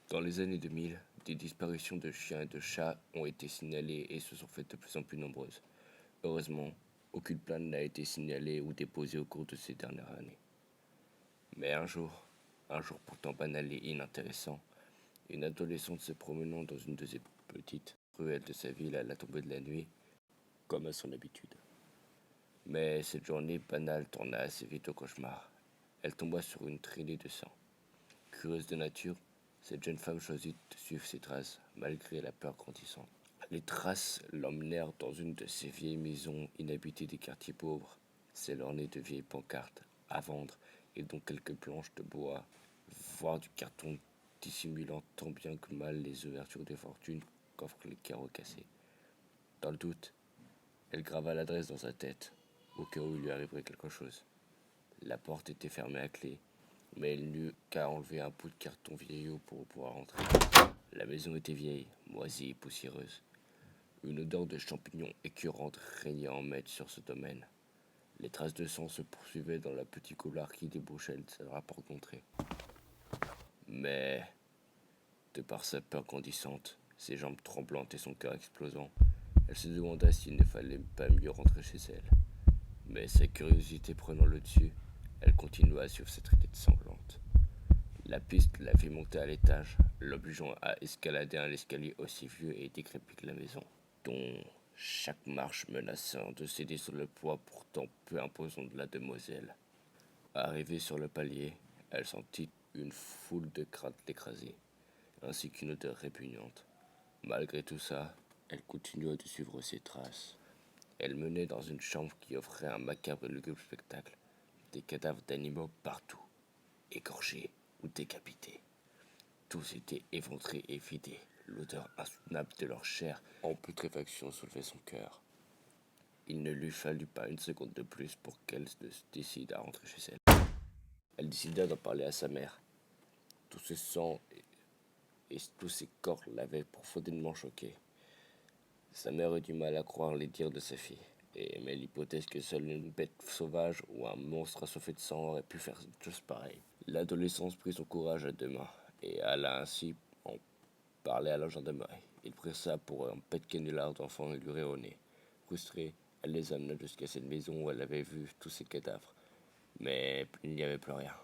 Dans les années 2000, des disparitions de chiens et de chats ont été signalées et se sont faites de plus en plus nombreuses. Heureusement, aucune plainte n'a été signalée ou déposée au cours de ces dernières années. Mais un jour pourtant banal et inintéressant, une adolescente se promenant dans une de ses petites ruelles de sa ville à la tombée de la nuit, comme à son habitude. Mais cette journée banale tourna assez vite au cauchemar. Elle tomba sur une traînée de sang. Curieuse de nature, cette jeune femme choisit de suivre ses traces, malgré la peur grandissante. Les traces l'emmenèrent dans une de ces vieilles maisons inhabitées des quartiers pauvres, s'éloignaient de vieilles pancartes à vendre et dont quelques planches de bois, voire du carton dissimulant tant bien que mal les ouvertures de fortune qu'offrent les carreaux cassés. Dans le doute, elle grava l'adresse dans sa tête, au cas où il lui arriverait quelque chose. La porte était fermée à clé, mais elle n'eut qu'à enlever un bout de carton vieillot pour pouvoir entrer. La maison était vieille, moisie et poussiéreuse. Une odeur de champignons écœurante régnait en maître sur ce domaine. Les traces de sang se poursuivaient dans la petite couloir qui débouchait de sa porte d'entrée. Mais, de par sa peur grandissante, ses jambes tremblantes et son cœur explosant, elle se demanda s'il ne fallait pas mieux rentrer chez elle. Mais sa curiosité prenant le dessus, elle continua à suivre cette traînée sanglante. La piste la fit monter à l'étage, l'obligeant à escalader un escalier aussi vieux et décrépit que la maison, dont chaque marche menaçant de céder sous le poids pourtant peu imposant de la demoiselle. Arrivée sur le palier, elle sentit une foule de crânes écrasés, ainsi qu'une odeur répugnante. Malgré tout ça, elle continua de suivre ses traces. Elle menait dans une chambre qui offrait un macabre et lugubre spectacle. Des cadavres d'animaux partout, égorgés ou décapités. Tous étaient éventrés et vidés. L'odeur insoutenable de leur chair en putréfaction soulevait son cœur. Il ne lui fallut pas une seconde de plus pour qu'elle se décide à rentrer chez elle. Elle décida d'en parler à sa mère. Tout ce sang et tous ces corps l'avaient profondément choquée. Sa mère eut du mal à croire les dires de sa fille, et aimait l'hypothèse que seule une bête sauvage ou un monstre assoiffé de sang aurait pu faire une chose pareille. L'adolescence prit son courage à deux mains, et alla ainsi en parler à la gendarmerie. Ils prirent ça pour un pet canular d'enfant et lui rirent au nez. Frustrée, elle les amena jusqu'à cette maison où elle avait vu tous ces cadavres. Mais il n'y avait plus rien.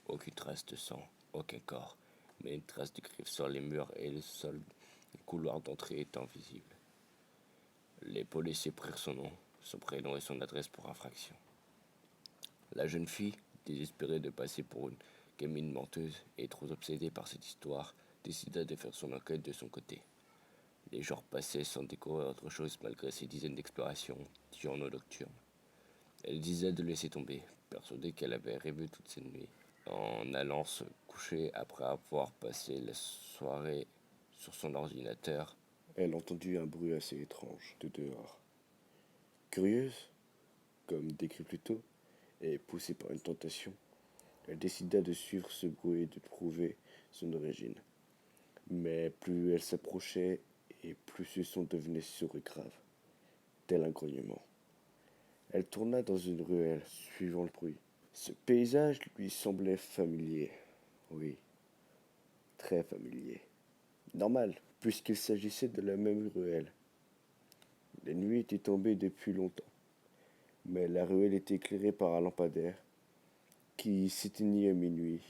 Aucune trace de sang, aucun corps, mais une trace de griffes sur les murs et le sol du couloir d'entrée étant visible. Les policiers prirent son nom, son prénom et son adresse pour infraction. La jeune fille, désespérée de passer pour une gamine menteuse et trop obsédée par cette histoire, décida de faire son enquête de son côté. Les jours passaient sans découvrir autre chose malgré ses dizaines d'explorations diurnes ou nocturnes. Elle disait de laisser tomber, persuadée qu'elle avait rêvé toute cette nuit, en allant se coucher après avoir passé la soirée sur son ordinateur. Elle entendit un bruit assez étrange de dehors. Curieuse, comme décrit plus tôt, et poussée par une tentation, elle décida de suivre ce bruit et de prouver son origine. Mais plus elle s'approchait, et plus ce son devenait sourd et grave, tel un grognement. Elle tourna dans une ruelle, suivant le bruit. Ce paysage lui semblait familier. Oui, très familier. Normal, puisqu'il s'agissait de la même ruelle. La nuit était tombée depuis longtemps, mais la ruelle était éclairée par un lampadaire qui s'éteignit à minuit,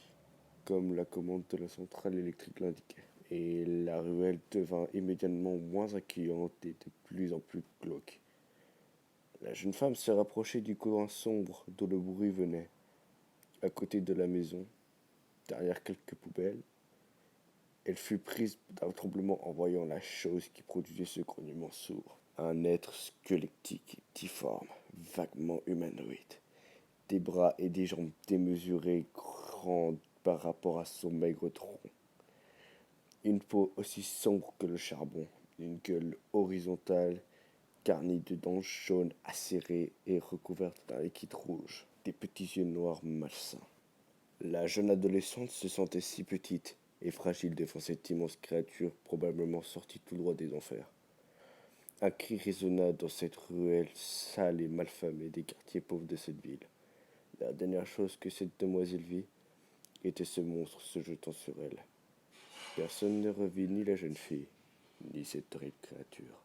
comme la commande de la centrale électrique l'indiquait. Et la ruelle devint immédiatement moins accueillante et de plus en plus glauque. La jeune femme se rapprochait du coin sombre d'où le bruit venait, à côté de la maison, derrière quelques poubelles. Elle fut prise d'un tremblement en voyant la chose qui produisait ce grognement sourd. Un être squelettique, difforme, vaguement humanoïde. Des bras et des jambes démesurées, grandes par rapport à son maigre tronc. Une peau aussi sombre que le charbon, une gueule horizontale, garnie de dents jaunes acérées et recouvertes d'un liquide rouge, des petits yeux noirs malsains. La jeune adolescente se sentait si petite et fragile devant cette immense créature probablement sortie tout droit des enfers. Un cri résonna dans cette ruelle sale et malfamée des quartiers pauvres de cette ville. La dernière chose que cette demoiselle vit était ce monstre se jetant sur elle. Personne ne revit ni la jeune fille, ni cette horrible créature.